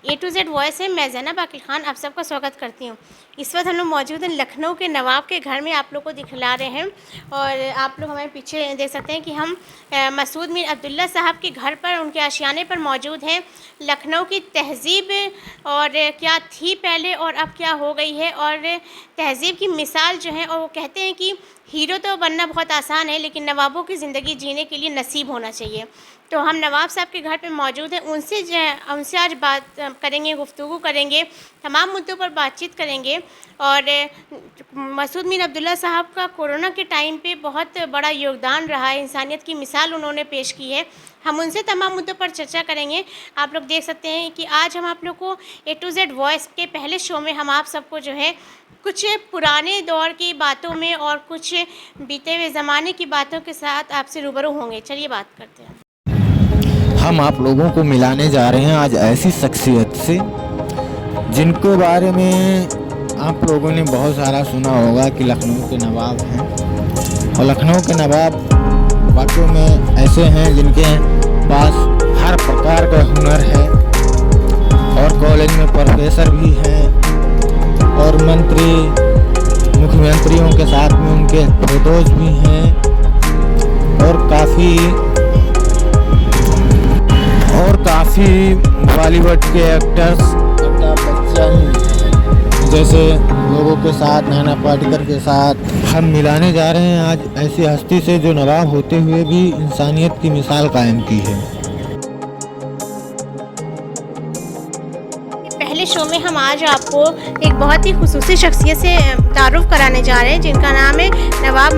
A to Z voice है। मैं ज़ैनब आकिल खान आप सबका स्वागत करती हूँ। इस वक्त हम लोग मौजूद हैं लखनऊ के नवाब के घर में, आप लोग को दिखला रहे हैं। और आप लोग हमारे पीछे देख सकते हैं कि हम मसूद मीर अब्दुल्ला साहब के घर पर, उनके आशियाने पर मौजूद हैं। लखनऊ की तहज़ीब और क्या थी पहले और अब क्या हो गई है, और तहज़ीब की मिसाल जो है, और वो कहते हैं कि हीरो तो बनना बहुत आसान है, लेकिन नवाबों की ज़िंदगी जीने के लिए नसीब होना चाहिए। तो हम नवाब साहब के घर पे मौजूद हैं, उनसे आज बात करेंगे, गुफ्तगू करेंगे, तमाम मुद्दों पर बातचीत करेंगे। और मसूद मीर अब्दुल्ला साहब का कोरोना के टाइम पे बहुत बड़ा योगदान रहा है, इंसानियत की मिसाल उन्होंने पेश की है। हम उनसे तमाम मुद्दों पर चर्चा करेंगे। आप लोग देख सकते हैं कि आज हम आप लोग को A to Z वॉइस के पहले शो में हम आप सबको जो है कुछ पुराने दौर की बातों में और कुछ बीते हुए ज़माने की बातों के साथ आपसे रूबरू होंगे। चलिए बात करते हैं। हम आप लोगों को मिलाने जा रहे हैं आज ऐसी शख्सियत से जिनके बारे में आप लोगों ने बहुत सारा सुना होगा कि लखनऊ के नवाब हैं। और लखनऊ के नवाब वाकई में ऐसे हैं जिनके पास हर प्रकार का हुनर है, और कॉलेज में प्रोफेसर भी हैं, और मुख्यमंत्रियों के साथ में उनके फोटोज भी हैं, और काफ़ी बॉलीवुड के एक्टर्स, अमिताभ बच्चन जैसे लोगों के साथ, नाना पाटेकर के साथ हम मिलाने जा रहे हैं आज ऐसी हस्ती से जो नवाब होते हुए भी इंसानियत की मिसाल कायम की है। पहले शो में हम आज आपको एक बहुत ही खुसूसी शख्सियत से तारुफ़ कराने जा रहे हैं, जिनका नाम है नवाब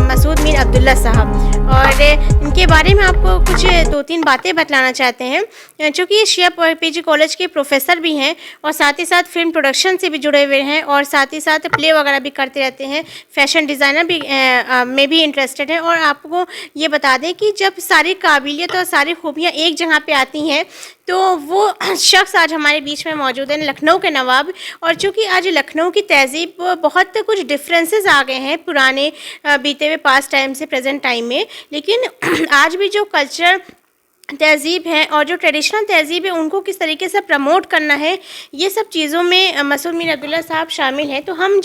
मसूद मीर अब्दुल्ला साहब। और इनके बारे में आपको कुछ 2-3 बातें बतलाना चाहते हैं। चूँकि शिया पीजी कॉलेज के प्रोफेसर भी हैं, और साथ ही साथ फिल्म प्रोडक्शन से भी जुड़े हुए हैं, और साथ ही साथ प्ले वगैरह भी करते रहते हैं, फैशन डिज़ाइनर भी में भी इंटरेस्टेड हैं। और आपको ये बता दें कि जब सारी काबिलियत और सारी खूबियाँ एक जगह पे आती हैं, तो वो शख्स आज हमारे बीच में मौजूद है, लखनऊ के नवाब। और चूँकि आज लखनऊ की तहज़ीब बहुत कुछ डिफरेंसेस आ गए हैं पुराने बीते हुए पास्ट टाइम से प्रेजेंट टाइम में, लेकिन आज भी जो कल्चर तहज़ीब है और जो ट्रेडिशनल तहज़ीब है, उनको किस तरीके से प्रमोट करना है, ये सब चीज़ों में मसूद मीर अब्दुल्ला साहब शामिल हैं। तो हम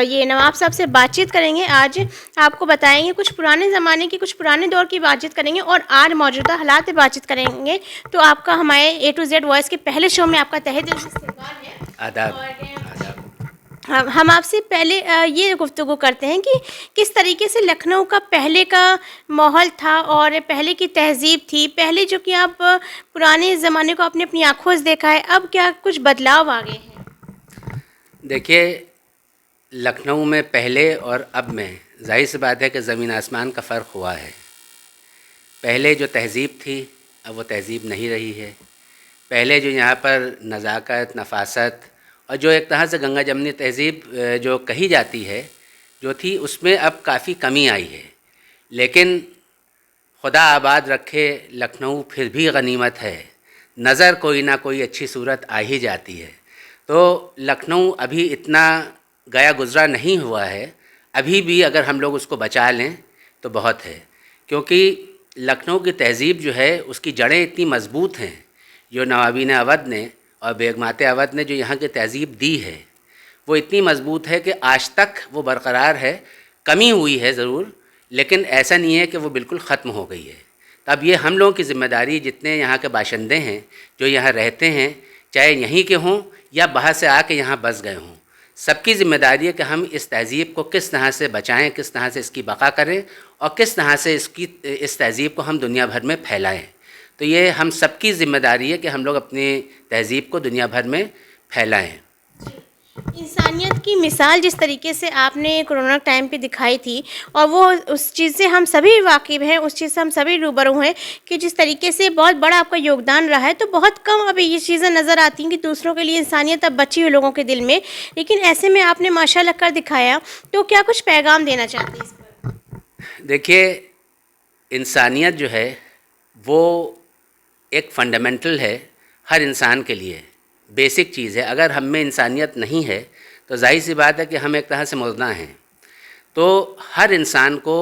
ये नवाब साहब से बातचीत करेंगे। आज आपको बताएंगे कुछ पुराने ज़माने की, कुछ पुराने दौर की बातचीत करेंगे, और आज मौजूदा हालात पे बातचीत करेंगे। तो आपका हमारे A to Z वॉइस के पहले शो में आपका तहे दिल से इस्तकबाल है। आदाब। हम आपसे पहले ये गुफ्तगू करते हैं कि किस तरीके से लखनऊ का पहले का माहौल था और पहले की तहज़ीब थी। पहले जो कि आप पुराने ज़माने को आपने अपनी आँखों से देखा है, अब क्या कुछ बदलाव आ गए हैं? देखिए, लखनऊ में पहले और अब में ज़ाहिर सी बात है कि ज़मीन आसमान का फ़र्क हुआ है। पहले जो तहज़ीब थी, अब वो तहज़ीब नहीं रही है। पहले जो यहाँ पर नज़ाकत, नफ़ासत और जो एक तरह से गंगा जमनी तहज़ीब जो कही जाती है जो थी, उसमें अब काफ़ी कमी आई है। लेकिन खुदा आबाद रखे, लखनऊ फिर भी गनीमत है। नज़र कोई ना कोई अच्छी सूरत आ ही जाती है। तो लखनऊ अभी इतना गया गुज़रा नहीं हुआ है। अभी भी अगर हम लोग उसको बचा लें तो बहुत है, क्योंकि लखनऊ की तहज़ीब जो है उसकी जड़ें इतनी मज़बूत हैं। जो नवाबीन अवध ने और बेगमात अवध ने जो यहाँ की तहज़ीब दी है, वो इतनी मज़बूत है कि आज तक वो बरक़रार है। कमी हुई है ज़रूर, लेकिन ऐसा नहीं है कि वो बिल्कुल ख़त्म हो गई है। तब ये हम लोगों की ज़िम्मेदारी, जितने यहाँ के बाशिंदे हैं, जो यहाँ रहते हैं, चाहे यहीं के हों या बाहर से आके यहाँ बस गए हों, सबकी ज़िम्मेदारी है कि हम इस तहज़ीब को किस तरह से बचाएं, किस तरह से इसकी बक़ा करें, और किस तरह से इस तहज़ीब को हम दुनिया भर में फैलाएं। तो ये हम सबकी ज़िम्मेदारी है कि हम लोग अपनी तहज़ीब को दुनिया भर में फैलाएं। इंसानियत की मिसाल जिस तरीके से आपने कोरोना टाइम पे दिखाई थी, और वो उस चीज़ से हम सभी वाकिफ़ हैं, उस चीज़ से हम सभी रूबरू हैं कि जिस तरीके से बहुत बड़ा आपका योगदान रहा है। तो बहुत कम अभी ये चीज़ें नज़र आती हैं कि दूसरों के लिए इंसानियत अब बची हुई लोगों के दिल में, लेकिन ऐसे में आपने माशाल्लाह कर दिखाया। तो क्या कुछ पैगाम देना चाहते हैं इस पर? देखिए, इंसानियत जो है वो एक फ़ंडामेंटल है हर इंसान के लिए, बेसिक चीज़ है। अगर हम में इंसानियत नहीं है तो जाहिर सी बात है कि हम एक तरह से मुर्दा हैं। तो हर इंसान को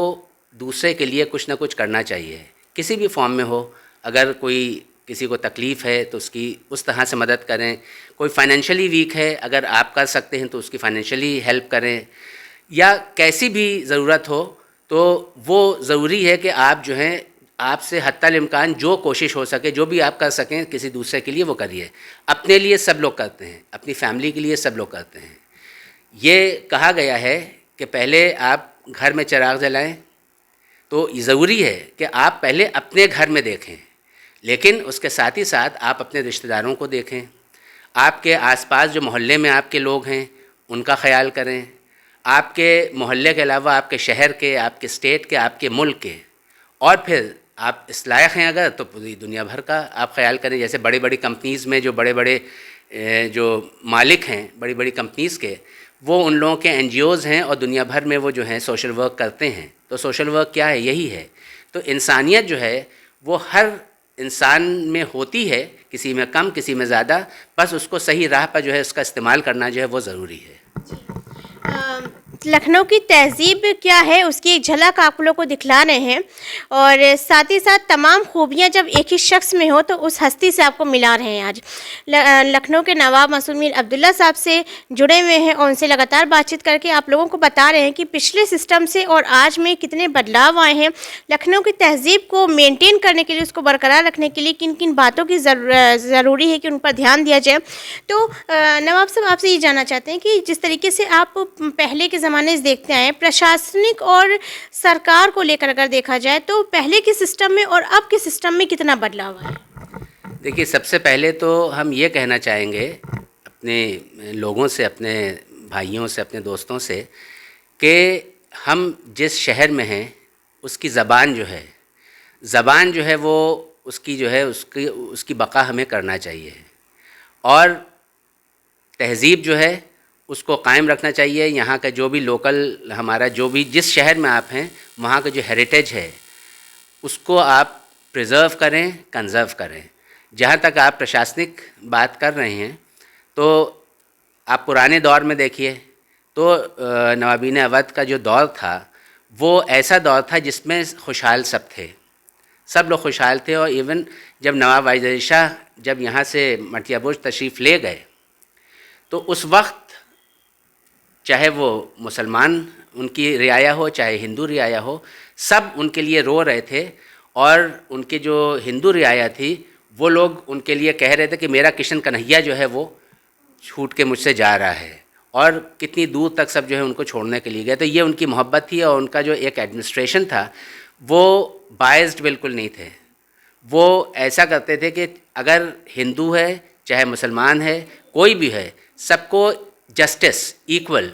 दूसरे के लिए कुछ ना कुछ करना चाहिए, किसी भी फॉर्म में हो। अगर कोई किसी को तकलीफ़ है तो उसकी उस तरह से मदद करें। कोई फाइनेंशियली वीक है, अगर आप कर सकते हैं तो उसकी फाइनेंशियली हेल्प करें, या कैसी भी ज़रूरत हो तो वो ज़रूरी है कि आप जो हैं आपसे हत्तल इम्कान जो कोशिश हो सके, जो भी आप कर सकें किसी दूसरे के लिए वो करिए। अपने लिए सब लोग करते हैं, अपनी फैमिली के लिए सब लोग करते हैं। ये कहा गया है कि पहले आप घर में चिराग जलाएं, तो ज़रूरी है कि आप पहले अपने घर में देखें, लेकिन उसके साथ ही साथ आप अपने रिश्तेदारों को देखें, आपके आसपास जो मोहल्ले में आपके लोग हैं उनका ख्याल करें, आपके मोहल्ले के अलावा आपके शहर के, आपके स्टेट के, आपके मुल्क के, और फिर आप इस लायक हैं अगर तो पूरी दुनिया भर का आप ख्याल करें। जैसे बड़ी बड़ी कंपनीज़ में जो बड़े बड़े जो मालिक हैं बड़ी बड़ी कंपनीज़ के, वो उन लोगों के NGOs हैं और दुनिया भर में वो जो हैं सोशल वर्क करते हैं। तो सोशल वर्क क्या है? यही है। तो इंसानियत जो है वो हर इंसान में होती है, किसी में कम किसी में ज़्यादा, बस उसको सही राह पर जो है उसका इस्तेमाल करना जो है वो ज़रूरी है। लखनऊ की तहज़ीब क्या है उसकी एक झलक आप लोगों को दिखला रहे हैं, और साथ ही साथ तमाम खूबियाँ जब एक ही शख्स में हो तो उस हस्ती से आपको मिला रहे हैं। आज लखनऊ के नवाब मसूद मीर अब्दुल्ला साहब से जुड़े हुए हैं और उनसे लगातार बातचीत करके आप लोगों को बता रहे हैं कि पिछले सिस्टम से और आज में कितने बदलाव आए हैं। लखनऊ की तहज़ीब को मेनटेन करने के लिए, उसको बरकरार रखने के लिए किन किन बातों की ज़रूरी है कि उन पर ध्यान दिया जाए। तो नवाब साहब आपसे ये जानना चाहते हैं कि जिस तरीके से आप पहले के ज़माने से देखते आए, प्रशासनिक और सरकार को लेकर अगर देखा जाए तो पहले के सिस्टम में और अब के सिस्टम में कितना बदलाव है? देखिए, सबसे पहले तो हम ये कहना चाहेंगे अपने लोगों से, अपने भाइयों से, अपने दोस्तों से कि हम जिस शहर में हैं उसकी ज़बान जो है वो उसकी जो है उसकी बका हमें करना चाहिए, और तहज़ीब जो है उसको कायम रखना चाहिए। यहाँ का जो भी लोकल हमारा जो भी जिस शहर में आप हैं वहाँ का जो हेरिटेज है उसको आप प्रिज़र्व करें, कंज़र्व करें। जहाँ तक आप प्रशासनिक बात कर रहे हैं तो आप पुराने दौर में देखिए तो नवाबीन अवध का जो दौर था वो ऐसा दौर था जिसमें खुशहाल सब थे, सब लोग खुशहाल थे। और इवन जब नवाब वाजिद अली शाह जब यहाँ से मटिया बुर्ज तशरीफ़ ले गए तो उस वक्त चाहे वो मुसलमान उनकी रियाया हो चाहे हिंदू रियाया हो, सब उनके लिए रो रहे थे, और उनके जो हिंदू रियाया थी वो लोग उनके लिए कह रहे थे कि मेरा किशन कन्हैया जो है वो छूट के मुझसे जा रहा है, और कितनी दूर तक सब जो है उनको छोड़ने के लिए गए। तो ये उनकी मोहब्बत थी, और उनका जो एक एडमिनिस्ट्रेशन था वो बायस्ड बिल्कुल नहीं थे। वो ऐसा करते थे कि अगर हिंदू है चाहे मुसलमान है कोई भी है, सबको जस्टिस इक्वल।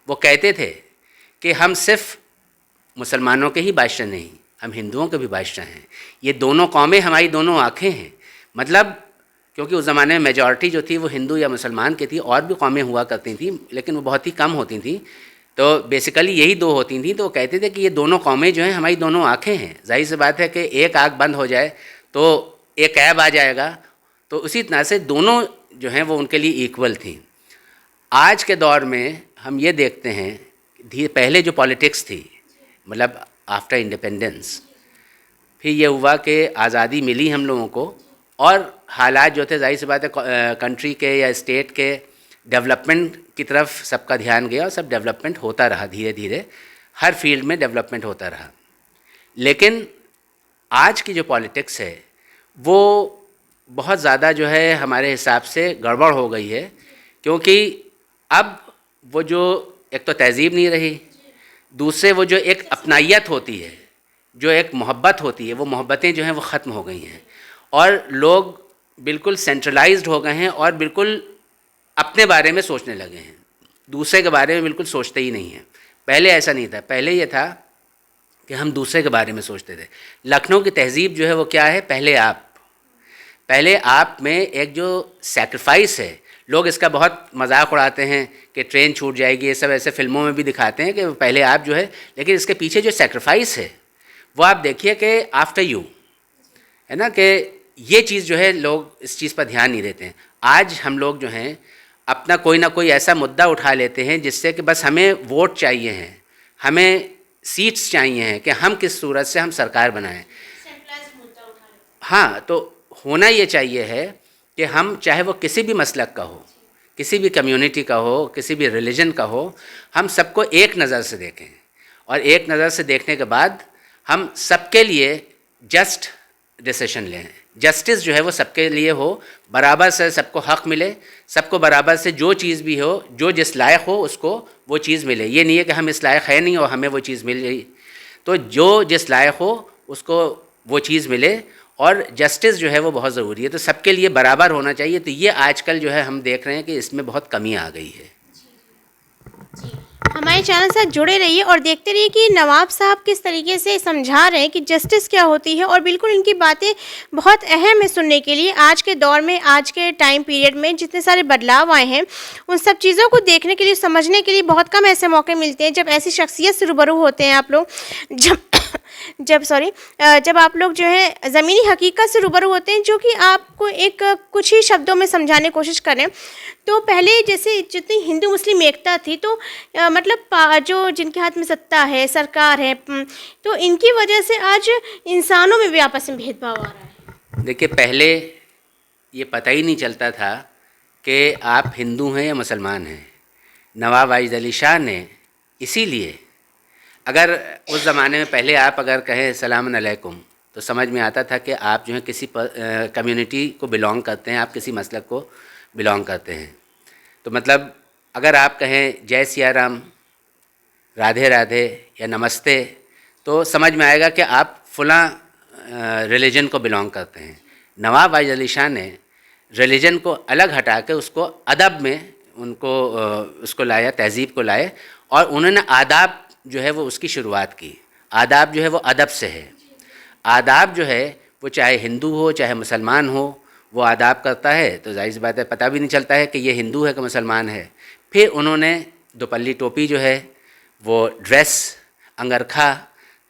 वो कहते थे कि हम सिर्फ मुसलमानों के ही बादशाह नहीं, हम हिंदुओं के भी बादशाह हैं। ये दोनों कौमें हमारी दोनों आँखें हैं। मतलब क्योंकि उस ज़माने में मेजॉरिटी जो थी वो हिंदू या मुसलमान की थी, और भी कौमें हुआ करती थी लेकिन वो बहुत ही कम होती थी। तो बेसिकली यही दो होती थी। तो वो कहते थे कि ये दोनों कौमें जो हैं हमारी दोनों आँखें हैं। जाहिर सी बात है कि एक आँख बंद हो जाए तो एक ऐब आ जाएगा। तो उसी तरह से दोनों जो हैं वो उनके लिए इक्वल थी। आज के दौर में हम ये देखते हैं पहले जो पॉलिटिक्स थी, मतलब आफ्टर इंडिपेंडेंस, फिर ये हुआ कि आज़ादी मिली हम लोगों को, और हालात जो थे जाहिर सी बात है कंट्री के या स्टेट के डेवलपमेंट की तरफ सबका ध्यान गया, और सब डेवलपमेंट होता रहा, धीरे धीरे हर फील्ड में डेवलपमेंट होता रहा। लेकिन आज की जो पॉलिटिक्स है वो बहुत ज़्यादा जो है हमारे हिसाब से गड़बड़ हो गई है, क्योंकि अब वो जो एक तो तहज़ीब नहीं रही, दूसरे वो जो एक अपनाइयत होती है, जो एक मोहब्बत होती है, वो मोहब्बतें जो हैं वो ख़त्म हो गई हैं, और लोग बिल्कुल सेंट्रलाइज्ड हो गए हैं और बिल्कुल अपने बारे में सोचने लगे हैं, दूसरे के बारे में बिल्कुल सोचते ही नहीं हैं। पहले ऐसा नहीं था। पहले ये था कि हम दूसरे के बारे में सोचते थे। लखनऊ की तहज़ीब जो है वो क्या है, पहले आप में एक जो सैक्रिफाइस है, लोग इसका बहुत मजाक उड़ाते हैं कि ट्रेन छूट जाएगी, ये सब ऐसे फिल्मों में भी दिखाते हैं कि पहले आप जो है, लेकिन इसके पीछे जो सैक्रिफाइस है वो आप देखिए कि आफ्टर यू है ना, कि ये चीज़ जो है लोग इस चीज़ पर ध्यान नहीं देते हैं। आज हम लोग जो हैं अपना कोई ना कोई ऐसा मुद्दा उठा लेते हैं जिससे कि बस हमें वोट चाहिए हैं, हमें सीट्स चाहिए हैं कि हम किस सूरत से हम सरकार बनाएं। हाँ, तो होना ये चाहिए है कि हम चाहे वो किसी भी मसलक का हो, किसी भी कम्युनिटी का हो, किसी भी रिलीजन का हो, हम सबको एक नज़र से देखें और एक नज़र से देखने के बाद हम सबके लिए जस्ट डिसीजन लें। जस्टिस जो है वो सबके लिए हो, बराबर से सबको हक़ मिले, सबको बराबर से जो चीज़ भी हो, जो जिस लायक हो उसको वो चीज़ मिले। ये नहीं है कि हम इस लायक है नहीं और हमें वो चीज़ मिल गई, तो जो जिस लायक हो उसको वो चीज़ मिले और जस्टिस जो है वो बहुत ज़रूरी है। तो सबके लिए बराबर होना चाहिए। तो ये आजकल जो है हम देख रहे हैं कि इसमें बहुत कमी आ गई है। हमारे चैनल से जुड़े रहिए और देखते रहिए कि नवाब साहब किस तरीके से समझा रहे हैं कि जस्टिस क्या होती है, और बिल्कुल इनकी बातें बहुत अहम है सुनने के लिए। आज के दौर में, आज के टाइम पीरियड में जितने सारे बदलाव आए हैं, उन सब चीज़ों को देखने के लिए, समझने के लिए बहुत कम ऐसे मौके मिलते हैं जब ऐसी शख्सियत से रूबरू होते हैं आप लोग। जब आप लोग जो है ज़मीनी हकीकत से रूबरू होते हैं, जो कि आपको एक कुछ ही शब्दों में समझाने की कोशिश करें। तो पहले जैसे जितनी हिंदू मुस्लिम एकता थी, तो मतलब जो जिनके हाथ में सत्ता है, सरकार है, तो इनकी वजह से आज इंसानों में भी आपस में भेदभाव आ रहा है। देखिए, पहले ये पता ही नहीं चलता था कि आप हिंदू हैं या मुसलमान हैं। नवाब वाजिद अली शाह ने इसीलिए, अगर उस ज़माने में पहले आप अगर कहें सलाम अलैकुम तो समझ में आता था कि आप जो है किसी कम्युनिटी को बिलोंग करते हैं, आप किसी मसलक को बिलोंग करते हैं। तो मतलब अगर आप कहें जय सिया राम, राधे राधे या नमस्ते, तो समझ में आएगा कि आप फ़लाँ रिलीजन को बिलोंग करते हैं। नवाब वाजिद अली शाह ने रिलीजन को अलग हटा के उसको अदब में उसको लाया, तहज़ीब को लाए, और उन्होंने आदाब जो है वो उसकी शुरुआत की। आदाब जो है वो अदब से है। आदाब जो है वो चाहे हिंदू हो चाहे मुसलमान हो, वो आदाब करता है, तो जाहिर सी बात है पता भी नहीं चलता है कि ये हिंदू है कि मुसलमान है। फिर उन्होंने दोपल्ली टोपी जो है वो ड्रेस, अंगरखा,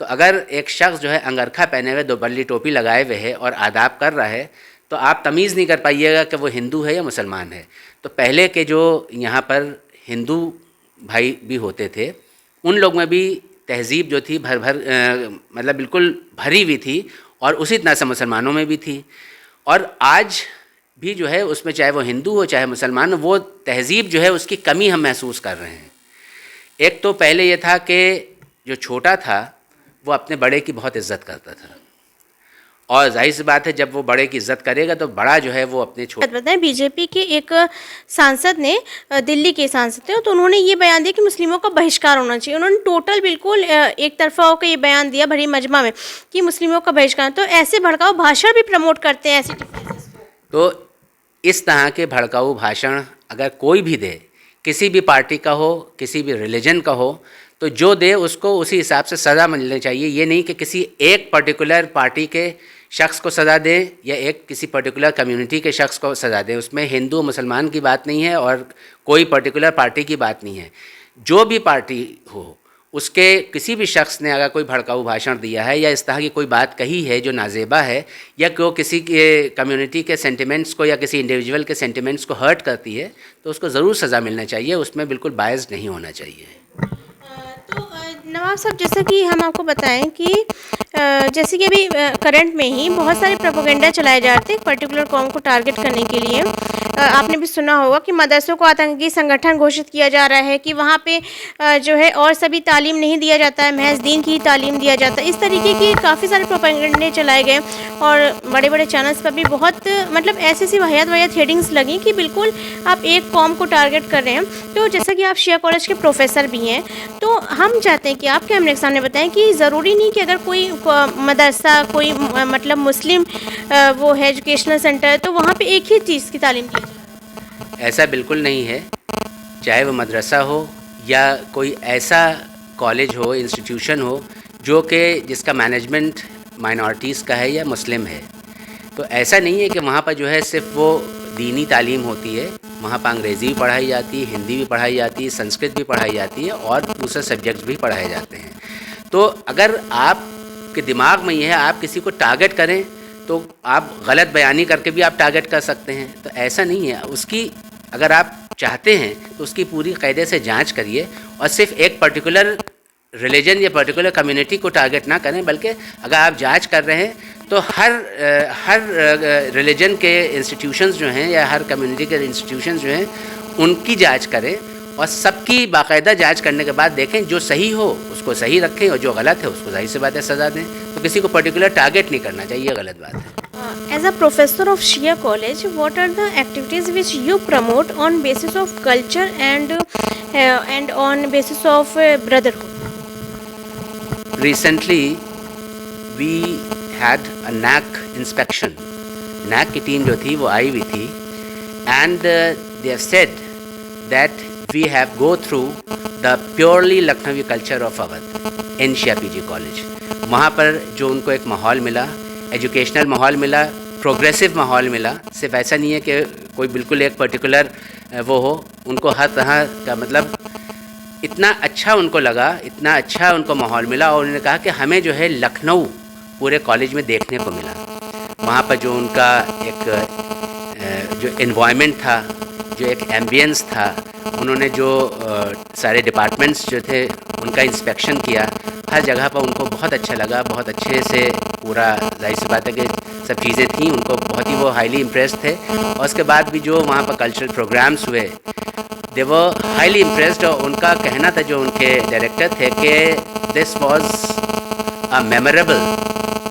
तो अगर एक शख्स जो है अंगरखा पहने हुए, दोपल्ली टोपी लगाए हुए है और आदाब कर रहा है, तो आप तमीज़ नहीं कर पाइएगा कि वो हिंदू है या मुसलमान है। तो पहले के जो यहाँ पर हिंदू भाई भी होते थे, उन लोग में भी तहज़ीब जो थी मतलब बिल्कुल भरी हुई थी, और उसी तरह से मुसलमानों में भी थी। और आज भी जो है उसमें चाहे वो हिंदू हो चाहे मुसलमान हो, वो तहज़ीब जो है उसकी कमी हम महसूस कर रहे हैं। एक तो पहले ये था कि जो छोटा था वो अपने बड़े की बहुत इज़्ज़त करता था, और जाहिर सी बात है जब वो बड़े की इज़्ज़त करेगा तो बड़ा जो है वो अपने छोटे। बताएं, बीजेपी के एक सांसद ने, दिल्ली के सांसद थे, तो उन्होंने ये बयान दिया कि मुस्लिमों का बहिष्कार होना चाहिए। उन्होंने टोटल बिल्कुल एक तरफा होकर ये बयान दिया भरी मजमा में कि मुस्लिमों का बहिष्कार। तो ऐसे भड़काऊ भाषण भी प्रमोट करते हैं ऐसे। तो इस तरह के भड़काऊ भाषण अगर कोई भी दे, किसी भी पार्टी का हो, किसी भी रिलीजन का हो, तो जो दे उसको उसी हिसाब से सज़ा मिलनी चाहिए। ये नहीं कि किसी एक पर्टिकुलर पार्टी के शख्स को सज़ा दे या एक किसी पर्टिकुलर कम्युनिटी के शख्स को सज़ा दे। उसमें हिंदू मुसलमान की बात नहीं है और कोई पर्टिकुलर पार्टी की बात नहीं है। जो भी पार्टी हो, उसके किसी भी शख्स ने अगर कोई भड़काऊ भाषण दिया है या इस तरह की कोई बात कही है जो नाजेबा है, या को किसी के कम्युनिटी के सेंटिमेंट्स को या किसी इंडिविजुअल के सेंटिमेंट्स को हर्ट करती है, तो उसको ज़रूर सज़ा मिलना चाहिए। उसमें बिल्कुल बायस्ड नहीं होना चाहिए। तो नवाब साहब, जैसा कि हम आपको बताएं कि जैसे कि अभी करंट में ही बहुत सारे प्रोपेगेंडा चलाए जा रहे थे एक पर्टिकुलर कौम को टारगेट करने के लिए। आपने भी सुना होगा कि मदरसों को आतंकी संगठन घोषित किया जा रहा है, कि वहाँ पे जो है और सभी तालीम नहीं दिया जाता है, महज दीन की ही तालीम दिया जाता है। इस तरीके की काफ़ी सारे प्रोपेगेंडे चलाए गए, और बड़े बड़े चैनल्स पर भी बहुत मतलब ऐसी वाहियात हेडिंग्स लगी कि बिल्कुल आप एक कौम को टारगेट कर रहे हैं। तो जैसा कि आप शिया कॉलेज के प्रोफेसर भी हैं, तो हम चाहते हैं कि आप कैमरे के सामने बताएं कि ज़रूरी नहीं कि अगर कोई मदरसा, कोई मतलब मुस्लिम वो है एजुकेशनल सेंटर, तो वहाँ पे एक ही चीज़ की तालीम दी जाए। ऐसा बिल्कुल नहीं है। चाहे वो मदरसा हो या कोई ऐसा कॉलेज हो, इंस्टीट्यूशन हो जो कि जिसका मैनेजमेंट माइनॉरिटीज़ का है या मुस्लिम है, तो ऐसा नहीं है कि वहाँ पर जो है सिर्फ वो दीनी तालीम होती है। वहाँ पर अंग्रेज़ी भी पढ़ाई जाती है, हिंदी भी पढ़ाई जाती है, संस्कृत भी पढ़ाई जाती है, और दूसरे सब्जेक्ट्स भी पढ़ाए जाते हैं। तो अगर आपके दिमाग में ये है आप किसी को टारगेट करें, तो आप गलत बयानी करके भी आप टारगेट कर सकते हैं। तो ऐसा नहीं है। उसकी अगर आप चाहते हैं तो उसकी पूरी कायदे से जांच करिए, और सिर्फ एक पर्टिकुलर रिलीजन या पर्टिकुलर कम्युनिटी को टारगेट ना करें, बल्कि अगर आप जांच कर रहे हैं तो हर रिलीजन के इंस्टीट्यूशंस जो हैं या हर कम्युनिटी के इंस्टीट्यूशंस जो हैं उनकी जांच करें और सबकी बाकायदा जांच करने के बाद देखें जो सही हो उसको सही रखें और जो गलत है उसको जाहिर सी बात है सज़ा दें। तो किसी को पर्टिकुलर टारगेट नहीं करना चाहिए, ये गलत बात है। As a professor of Shia College, what are the activities which you promote on basis of culture and on basis of brotherhood? Recently, we had a NAC inspection. NAC की team जो थी वो आई हुई थी and they have said that we have go through the purely Lucknowi culture of Awadh in Shia PG College. वहाँ पर जो उनको एक माहौल मिला, एजुकेशनल माहौल मिला, प्रोग्रेसिव माहौल मिला। सिर्फ ऐसा नहीं है कि कोई बिल्कुल एक पर्टिकुलर वो हो, उनको हर तरह का मतलब इतना अच्छा उनको लगा, इतना अच्छा उनको माहौल मिला और उन्होंने कहा कि हमें जो है लखनऊ पूरे कॉलेज में देखने को मिला। वहाँ पर जो उनका एक जो एनवायरनमेंट था, जो एक एम्बियंस था, उन्होंने जो सारे डिपार्टमेंट्स जो थे उनका इंस्पेक्शन किया, हर जगह पर उनको बहुत अच्छा लगा, बहुत अच्छे से पूरा जाहिर सी बात है कि सब चीज़ें थी, उनको बहुत ही वो हाईली इम्प्रेस्ड थे। और उसके बाद भी जो वहाँ पर कल्चरल प्रोग्राम्स हुए दे वो हाईली इम्प्रेस्ड और उनका कहना था जो उनके डायरेक्टर थे कि this was a memorable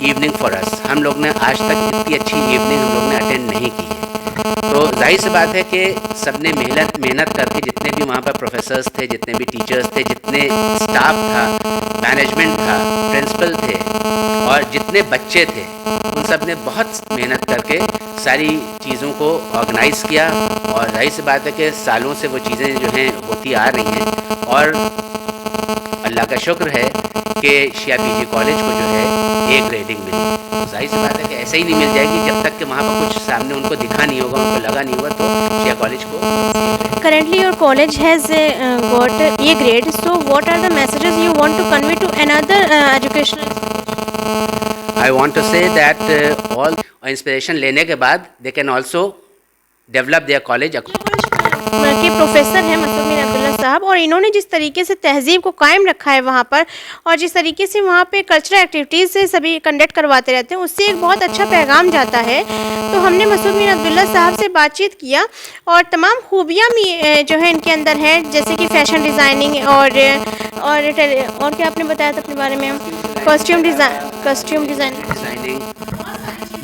evening for us. हम लोग ने आज तक इतनी अच्छी इवनिंग हम लोग ने अटेंड नहीं की है। तो जाहिर सी बात है कि सब ने मेहनत करके जितने भी वहाँ पर प्रोफेसर्स थे, जितने भी टीचर्स थे, जितने स्टाफ था, मैनेजमेंट था, प्रिंसिपल थे और जितने बच्चे थे, उन सब ने बहुत मेहनत करके सारी चीज़ों को ऑर्गेनाइज़ किया और जाहिर सी बात है कि सालों से वो चीज़ें जो हैं होती आ रही हैं और अल्लाह का शुक्र है कि शिया पीजी कॉलेज को जो है ए ग्रेडिंग मिली। जाहिर सी बात है कि ऐसे ही नहीं मिल जाएगी जब तक कि वहाँ पर कुछ सामने उनको दिखा नहीं होगा, उनको लगा नहीं होगा तो शिया कॉलेज को। Currently your college has got A grade, so what are the messages you want to convey to another educational institution? I want to say that all inspiration लेने के बाद they can also develop their college के professor हैं मसूद मीर अब्दुल्ला साहब और इन्होंने जिस तरीके से तहजीब को कायम रखा है वहाँ पर और जिस तरीके से वहाँ पे कल्चरल एक्टिविटीज़ से सभी कंडक्ट करवाते रहते हैं उससे एक बहुत अच्छा पैगाम जाता है। तो हमने मसूद मीर अब्दुल्ला साहब से बातचीत किया और तमाम खूबियाँ जो है इनके अंदर हैं, जैसे कि फ़ैशन डिज़ाइनिंग और क्या आपने बताया था अपने बारे में, कॉस्ट्यूम डिज़ाइनिंग।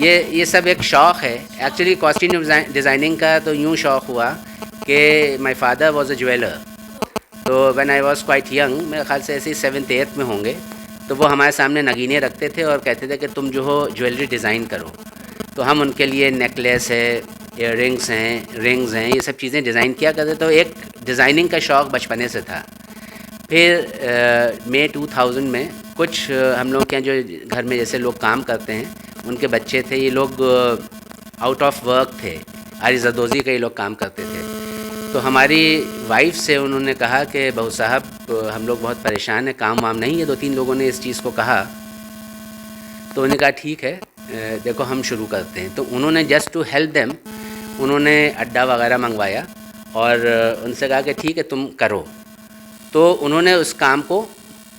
ये सब एक शौक़ है। एक्चुअली कॉस्ट्यूम डिज़ाइनिंग का तो यूँ शौक़ हुआ कि my father was a jeweller. तो when I was quite young, मेरे ख्याल से ऐसे ही 7th 8th में होंगे, तो वो हमारे सामने नगीने रखते थे और कहते थे कि तुम जो हो ज्वेलरी डिज़ाइन करो। तो हम उनके लिए नेकलेस है, इयर रिंग्स हैं, रिंग्स हैं, ये सब चीज़ें डिज़ाइन किया करते। तो एक डिज़ाइनिंग का शौक़ बचपने से था। फिर मई 2000 में कुछ हम लोग के जो घर में जैसे लोग काम करते हैं उनके बच्चे थे, ये लोग आउट ऑफ वर्क थे, आरी जरदोज़ी के ये लोग काम करते थे। तो हमारी वाइफ से उन्होंने कहा कि बहू साहब हम लोग बहुत परेशान हैं, काम वाम नहीं है। 2-3 लोगों ने इस चीज़ को कहा तो उन्होंने कहा ठीक है देखो हम शुरू करते हैं। तो उन्होंने जस्ट टू हेल्प देम उन्होंने अड्डा वगैरह मंगवाया और उनसे कहा कि ठीक है तुम करो। तो उन्होंने उस काम को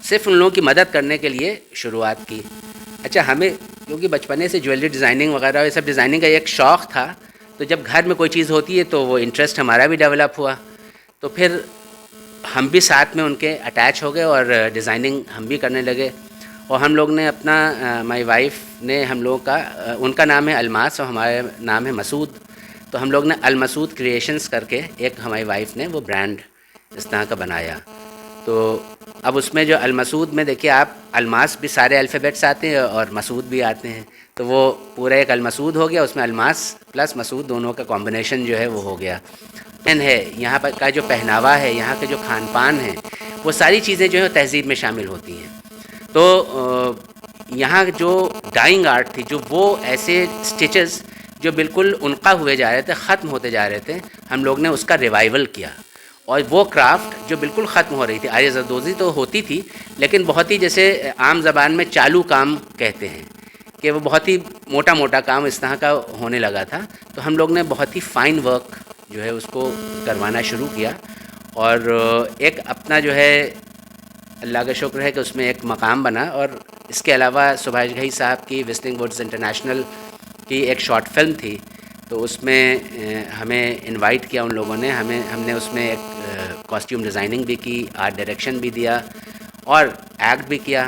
सिर्फ उन लोगों की मदद करने के लिए शुरुआत की। अच्छा, हमें क्योंकि बचपने से ज्वेलरी डिज़ाइनिंग वगैरह ये सब डिज़ाइनिंग का एक शौक़ था, तो जब घर में कोई चीज़ होती है तो वो इंटरेस्ट हमारा भी डेवलप हुआ। तो फिर हम भी साथ में उनके अटैच हो गए और डिज़ाइनिंग हम भी करने लगे। और हम लोग ने अपना माय वाइफ ने हम लोगों का उनका नाम है अलमास और हमारा नाम है मसूद। तो हम लोग ने अल मसूद क्रिएशंस करके एक हमारी वाइफ ने वो ब्रांड इस तरह का बनाया। तो अब उसमें जो अल मसूद में देखिए आप, अलमास भी सारे अल्फ़ाबेट्स आते हैं और मसूद भी आते हैं, तो वो पूरा एक अल मसूद हो गया, उसमें अलमास प्लस मसूद दोनों का कॉम्बिनेशन जो है वो हो गया। है यहाँ पर का जो पहनावा है, यहाँ के जो खान पान है, वो सारी चीज़ें जो है तहज़ीब में शामिल होती हैं। तो यहाँ जो डाइंग आर्ट थी, जो वो ऐसे स्टिचेस जो बिल्कुल उनका हुए जा रहे थे, ख़त्म होते जा रहे थे, हम लोग ने उसका रिवाइवल किया। और वो क्राफ्ट जो बिल्कुल ख़त्म हो रही थी, आरी जरदोज़ी तो होती थी लेकिन बहुत ही जैसे आम ज़बान में चालू काम कहते हैं कि वो बहुत ही मोटा मोटा काम इस तरह का होने लगा था। तो हम लोग ने बहुत ही फ़ाइन वर्क जो है उसको करवाना शुरू किया और एक अपना जो है अल्लाह का शुक्र है कि उसमें एक मकाम बना और इसके अलावा सुभाष घई साहब की विस्लिंग वुड्स इंटरनेशनल की एक शॉर्ट फिल्म थी, तो उसमें हमें इनवाइट किया उन लोगों ने। हमने उसमें एक कॉस्ट्यूम डिज़ाइनिंग भी की, आर्ट डायरेक्शन भी दिया और एक्ट भी किया,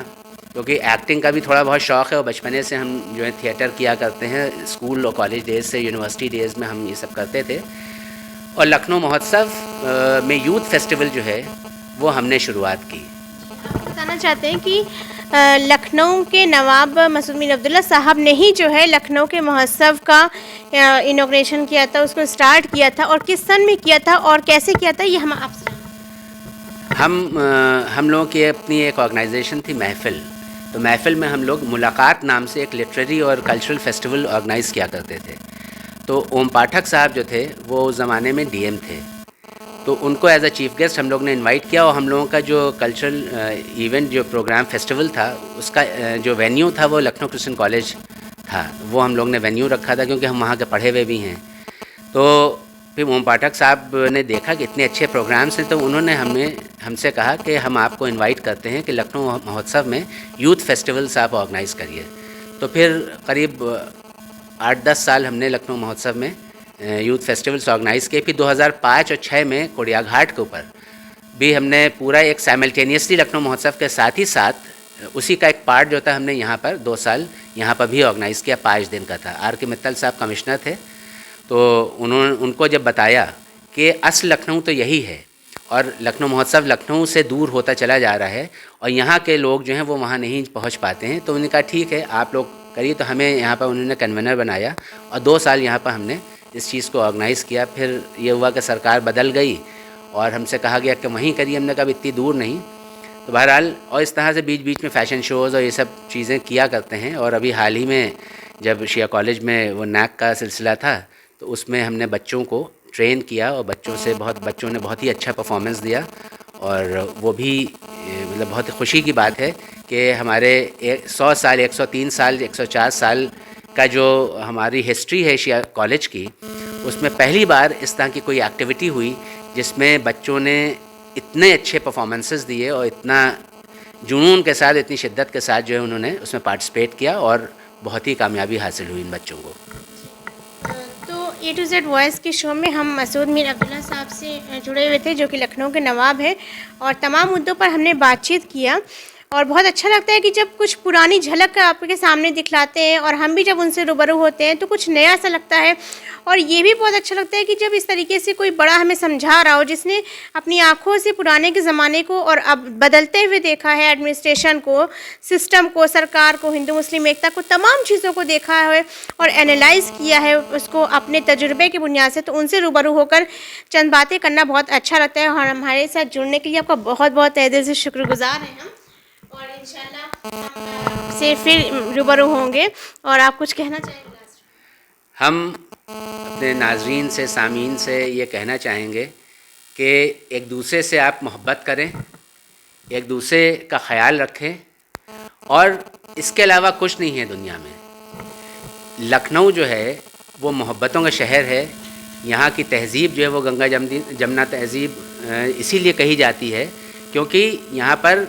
क्योंकि एक्टिंग का भी थोड़ा बहुत शौक़ है और बचपने से हम जो है थिएटर किया करते हैं। स्कूल और कॉलेज डेज़ से यूनिवर्सिटी डेज़ में हम ये सब करते थे। और लखनऊ महोत्सव में यूथ फेस्टिवल जो है वो हमने शुरुआत की। बताना चाहते हैं कि लखनऊ के नवाब मसूद मीर अब्दुल्ला साहब ने ही जो है लखनऊ के महोत्सव का इनॉग्रेशन किया था, उसको स्टार्ट किया था, और किस सन में किया था और कैसे किया था, ये हम आपसे हम लोगों की अपनी एक ऑर्गेनाइजेशन थी महफ़िल। तो महफ़िल में हम लोग मुलाकात नाम से एक लिटरेरी और कल्चरल फेस्टिवल ऑर्गेनाइज़ किया करते थे। तो ओम पाठक साहब जो थे वो उस ज़माने में डीएम थे, तो उनको एज अ चीफ़ गेस्ट हम लोग ने इनवाइट किया। और हम लोगों का जो कल्चरल इवेंट जो प्रोग्राम फेस्टिवल था, उसका जो वेन्यू था वो लखनऊ क्रिश्चियन कॉलेज था। वो हम लोग ने वेन्यू रखा था क्योंकि हम वहाँ के पढ़े हुए भी हैं। तो फिर ओम पाठक साहब ने देखा कि इतने अच्छे प्रोग्राम्स हैं, तो उन्होंने हमसे कहा कि हम आपको इनवाइट करते हैं कि लखनऊ महोत्सव में यूथ फेस्टिवल्स आप ऑर्गेनाइज़ करिए। तो फिर करीब 8-10 साल हमने लखनऊ महोत्सव में यूथ फेस्टिवल्स ऑर्गेनाइज़ किए। फिर 2005 और 6 में कोड़िया घाट के ऊपर भी हमने पूरा एक साइमल्टेनियसली लखनऊ महोत्सव के साथ ही साथ उसी का एक पार्ट जो था हमने यहाँ पर 2 साल यहाँ पर भी ऑर्गेनाइज़ किया। 5 दिन का था। आर.के. मित्तल साहब कमिश्नर थे, तो उनको जब बताया कि असल लखनऊ तो यही है और लखनऊ महोत्सव लखनऊ से दूर होता चला जा रहा है और यहाँ के लोग जो हैं वो वहाँ नहीं पहुँच पाते हैं, तो उन्होंने कहा ठीक है आप लोग करिए। तो हमें यहाँ पर उन्होंने कन्वेनर बनाया और 2 साल यहाँ पर हमने इस चीज़ को ऑर्गेनाइज़ किया। फिर ये हुआ कि सरकार बदल गई और हमसे कहा गया कि वहीं करिए। हमने कहा इतनी दूर नहीं। तो बहरहाल और इस तरह से बीच बीच में फ़ैशन शोज़ और ये सब चीज़ें किया करते हैं। और अभी हाल ही में जब शिया कॉलेज में वो नैक का सिलसिला था, तो उसमें हमने बच्चों को ट्रेन किया और बच्चों ने बहुत ही अच्छा परफॉर्मेंस दिया। और वो भी मतलब बहुत खुशी की बात है कि हमारे 100 साल, 103 साल, 104 साल का जो हमारी हिस्ट्री है शिया कॉलेज की, उसमें पहली बार इस तरह की कोई एक्टिविटी हुई जिसमें बच्चों ने इतने अच्छे परफॉर्मेंसेस दिए और इतना जुनून के साथ, इतनी शिद्दत के साथ जो है उन्होंने उसमें पार्टिसिपेट किया और बहुत ही कामयाबी हासिल हुई इन बच्चों को। A to Z वॉइस के शो में हम मसूद मीर अब्दुल्ला साहब से जुड़े हुए थे, जो कि लखनऊ के नवाब हैं, और तमाम मुद्दों पर हमने बातचीत किया। और बहुत अच्छा लगता है कि जब कुछ पुरानी झलक आपके सामने दिखलाते हैं और हम भी जब उनसे रूबरू होते हैं तो कुछ नया सा लगता है। और ये भी बहुत अच्छा लगता है कि जब इस तरीके से कोई बड़ा हमें समझा रहा हो, जिसने अपनी आंखों से पुराने के ज़माने को और अब बदलते हुए देखा है, एडमिनिस्ट्रेशन को, सिस्टम को, सरकार को, हिंदू मुस्लिम एकता को, तमाम चीज़ों को देखा है और एनालाइज़ किया है उसको अपने तजुर्बे की बुनियाद से। तो उनसे रूबरू होकर चंद बातें करना बहुत अच्छा लगता है। और हमारे साथ जुड़ने के लिए आपका बहुत बहुत तहे दिल से शुक्रगुजार हैं हम, और इंशाल्लाह से फिर रूबरू होंगे। और आप कुछ कहना चाहेंगे? हम अपने नाजरीन से, सामीन से ये कहना चाहेंगे कि एक दूसरे से आप मोहब्बत करें, एक दूसरे का ख्याल रखें, और इसके अलावा कुछ नहीं है दुनिया में। लखनऊ जो है वो मोहब्बतों का शहर है। यहाँ की तहज़ीब जो है वो गंगा जमुना तहज़ीब इसीलिए कही जाती है क्योंकि यहाँ पर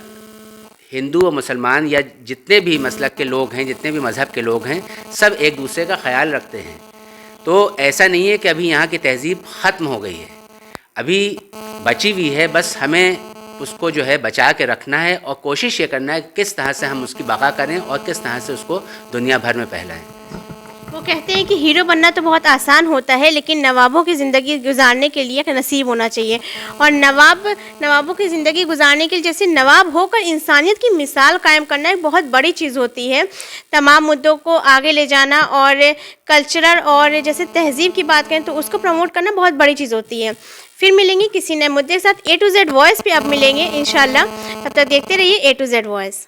हिंदू और मुसलमान या जितने भी मसलक के लोग हैं, जितने भी मज़हब के लोग हैं, सब एक दूसरे का ख्याल रखते हैं। तो ऐसा नहीं है कि अभी यहाँ की तहज़ीब ख़त्म हो गई है, अभी बची हुई है। बस हमें उसको जो है बचा के रखना है और कोशिश ये करना है किस तरह से हम उसकी बका करें और किस तरह से उसको दुनिया भर में फैलाएं। वो कहते हैं कि हीरो बनना तो बहुत आसान होता है, लेकिन नवाबों की ज़िंदगी गुजारने के लिए नसीब होना चाहिए। और नवाबों की ज़िंदगी गुजारने के लिए जैसे नवाब होकर इंसानियत की मिसाल कायम करना एक बहुत बड़ी चीज़ होती है। तमाम मुद्दों को आगे ले जाना और कल्चरल और जैसे तहज़ीब की बात करें तो उसको प्रमोट करना बहुत बड़ी चीज़ होती है। फिर मिलेंगे किसी नए मुद्दे के साथ। A to Z वॉइस पे अब मिलेंगे इंशाल्लाह। तब तक देखते रहिए A to Z वॉइस।